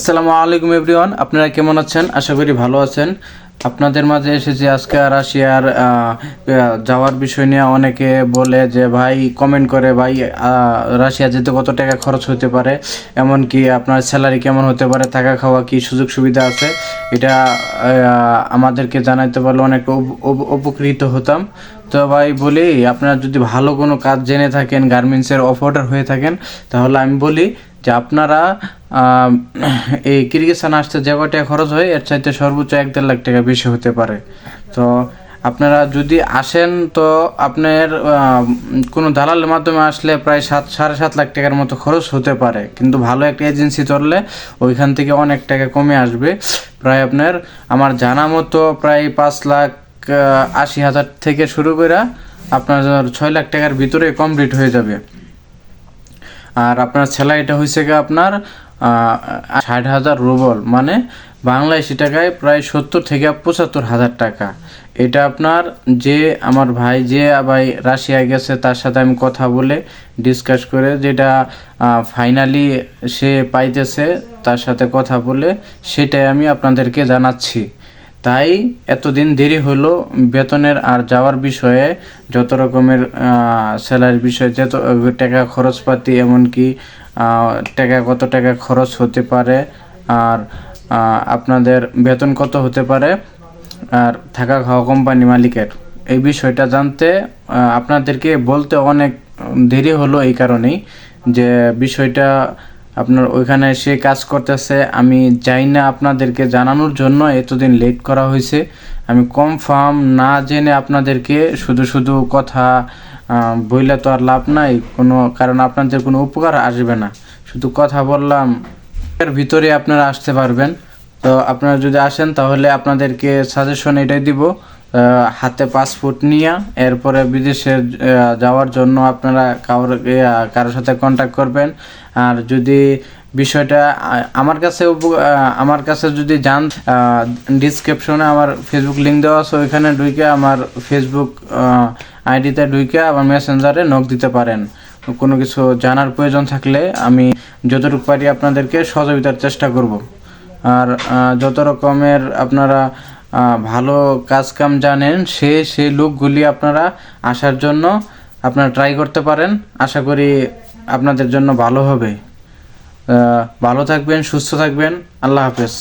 আসসালামু আলাইকুম এভরিওয়ান, আপনারা কেমন আছেন? আশা করি ভালো আছেন। আপনাদের মাঝে এসেছি আজকে রাশিয়ার যাওয়ার বিষয় নিয়ে। অনেকে বলে যে ভাই, কমেন্ট করে ভাই, রাশিয়া যেতে কত টাকা খরচ হতে পারে, এমনকি আপনার স্যালারি কেমন হতে পারে, থাকা খাওয়া কি সুযোগ সুবিধা আছে, এটা আমাদেরকে জানাইতে পারলে অনেক উপকৃত হতাম। তো ভাই বলি, আপনারা যদি ভালো কোনো কাজ জেনে থাকেন, গার্মেন্টসের অফার হয়ে থাকেন, তাহলে আমি বলি যে আপনারা এই কিরগিজস্তান আসতে যে কয় টাকা খরচ হয় এর চাইতে সর্বোচ্চ 1-1.5 লাখ টাকা বেশি হতে পারে। তো আপনারা যদি আসেন, তো আপনার কোনো দালালের মাধ্যমে আসলে প্রায় 7-7.5 লাখ টাকার মতো খরচ হতে পারে, কিন্তু ভালো একটা এজেন্সি ধরলে ওইখান থেকে অনেক টাকা কমে আসবে। প্রায় আপনার, আমার জানা মতো প্রায় 5,80,000 থেকে শুরু করে আপনার 6 লাখ টাকার ভিতরে কমপ্লিট হয়ে যাবে। আর আপনার স্যালারিটা হয়েছে গিয়ে আপনার 60,000 রুবল, মানে বাংলাদেশি টাকায় প্রায় 70 থেকে 75,000 টাকা। এটা আপনার যে আমার ভাই যে ভাই রাশিয়া গেছে তার সাথে আমি কথা বলে ডিসকাস করে যেটা ফাইনালি সে পাইতেছে, তার সাথে কথা বলে সেটাই আমি আপনাদেরকে জানাচ্ছি। তাই এতদিন দেরি হলো বেতনের আর যাওয়ার বিষয়ে, যত রকমের স্যালারির বিষয়ে, যত টাকা খরচপাতি, এমনকি টাকা কত টাকা খরচ হতে পারে, আর আপনাদের বেতন কত হতে পারে, আর থাকা খাওয়া কোম্পানি মালিকের, এই বিষয়টা জানতে আপনাদেরকে বলতে অনেক দেরি হলো। এই কারণেই যে বিষয়টা আপনার ওইখানে সে কাজ করতেছে, আমি যাই না আপনাদেরকে জানানোর জন্য এতদিন লেট করা হয়েছে। আমি কনফার্ম না জেনে আপনাদেরকে শুধু শুধু কথা বইলে তো আর লাভ নাই কোনো, কারণ আপনাদের কোনো উপকার আসবে না। শুধু কথা বললাম, এর ভিতরে আপনারা আসতে পারবেন। তো আপনারা যদি আসেন তাহলে আপনাদেরকে সাজেশন এটাই দিব, হাতে পাসপোর্ট নিয়ে এরপরে বিদেশে যাওয়ার জন্য আপনারা কারোর সাথে কন্ট্যাক্ট করবেন। আর যদি বিষয়টা আমার কাছে যদি যান, ডিসক্রিপশনে আমার ফেসবুক লিঙ্ক দেওয়া আছে, ওইখানে ঢুকে আমার ফেসবুক আইডিতে ঢুকে আমার মেসেঞ্জারে নক দিতে পারেন। কোনো কিছু জানার প্রয়োজন থাকলে আমি যতটুকু পারি আপনাদেরকে সহযোগিতার চেষ্টা করব। আর যত রকমের আপনারা ভালো কাজ কাম জানেন, সেই লোকগুলি আপনারা আসার জন্য আপনারা ট্রাই করতে পারেন। আশা করি আপনাদের জন্য ভালো হবে। ভালো থাকবেন, সুস্থ থাকবেন। আল্লাহ হাফেজ।